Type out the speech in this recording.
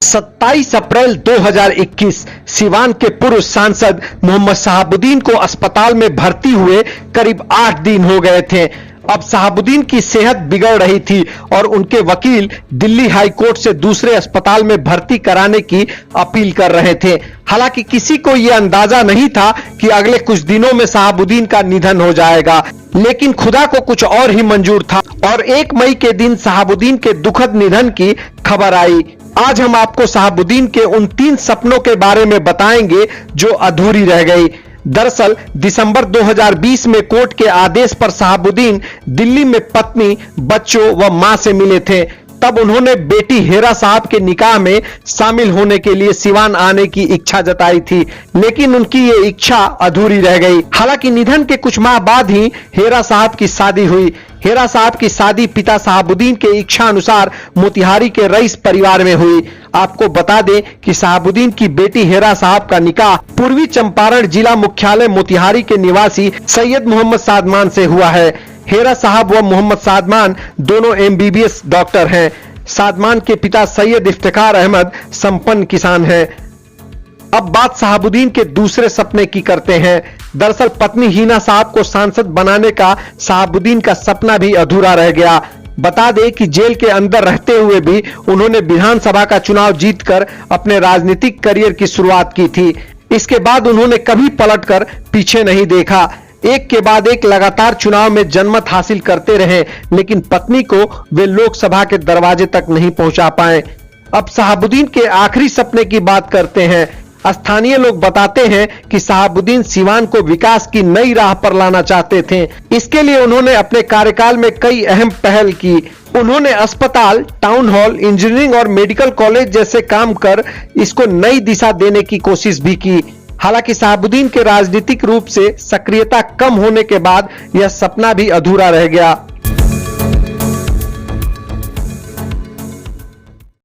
27 अप्रैल 2021 सिवान के पूर्व सांसद मोहम्मद शहाबुद्दीन को अस्पताल में भर्ती हुए करीब 8 दिन हो गए थे। अब शहाबुद्दीन की सेहत बिगड़ रही थी और उनके वकील दिल्ली हाई कोर्ट से दूसरे अस्पताल में भर्ती कराने की अपील कर रहे थे। हालांकि किसी को यह अंदाजा नहीं था कि अगले कुछ दिनों में शहाबुद्दीन का निधन हो जाएगा, लेकिन खुदा को कुछ और ही मंजूर था और 1 मई के दिन शहाबुद्दीन के दुखद निधन की खबर आई। आज हम आपको शहाबुद्दीन के उन 3 सपनों के बारे में बताएंगे जो अधूरी रह गई। दरअसल दिसंबर 2020 में कोर्ट के आदेश पर शहाबुद्दीन दिल्ली में पत्नी, बच्चों व मां से मिले थे। तब उन्होंने बेटी हेरा साहब के निकाह में शामिल होने के लिए सिवान आने की इच्छा जताई थी, लेकिन उनकी ये इच्छा अधूरी रह गई। हालांकि निधन के कुछ माह बाद ही हेरा साहब की शादी हुई। हेरा साहब की शादी पिता शहाबुद्दीन के इच्छा अनुसार मोतिहारी के रईस परिवार में हुई। आपको बता दें कि शहाबुद्दीन की बेटी हेरा साहब का निकाह पूर्वी चंपारण जिला मुख्यालय मोतिहारी के निवासी सैयद मोहम्मद सादमान से हुआ है। हेरा साहब व मोहम्मद सादमान दोनों MBBS डॉक्टर हैं। सादमान के पिता सैयद इफ्तिखार अहमद संपन्न किसान हैं। अब बात शहाबुद्दीन के दूसरे सपने की करते हैं। दरअसल पत्नी हीना साहब को सांसद बनाने का शहाबुद्दीन का सपना भी अधूरा रह गया। बता दें कि जेल के अंदर रहते हुए भी उन्होंने विधानसभा का चुनाव जीतकर अपने राजनीतिक करियर की शुरुआत की थी। इसके बाद उन्होंने कभी पलटकर पीछे नहीं देखा। एक के बाद एक लगातार चुनाव में जनमत हासिल करते रहे, लेकिन पत्नी को वे लोकसभा के दरवाजे तक नहीं पहुंचा पाए। अब शहाबुद्दीन के आखिरी सपने की बात करते हैं। स्थानीय लोग बताते हैं कि शहाबुद्दीन सिवान को विकास की नई राह पर लाना चाहते थे। इसके लिए उन्होंने अपने कार्यकाल में कई अहम पहल की। उन्होंने अस्पताल, टाउन हॉल, इंजीनियरिंग और मेडिकल कॉलेज जैसे काम कर इसको नई दिशा देने की कोशिश भी की। हालांकि शहाबुद्दीन के राजनीतिक रूप से सक्रियता कम होने के बाद यह सपना भी अधूरा रह गया।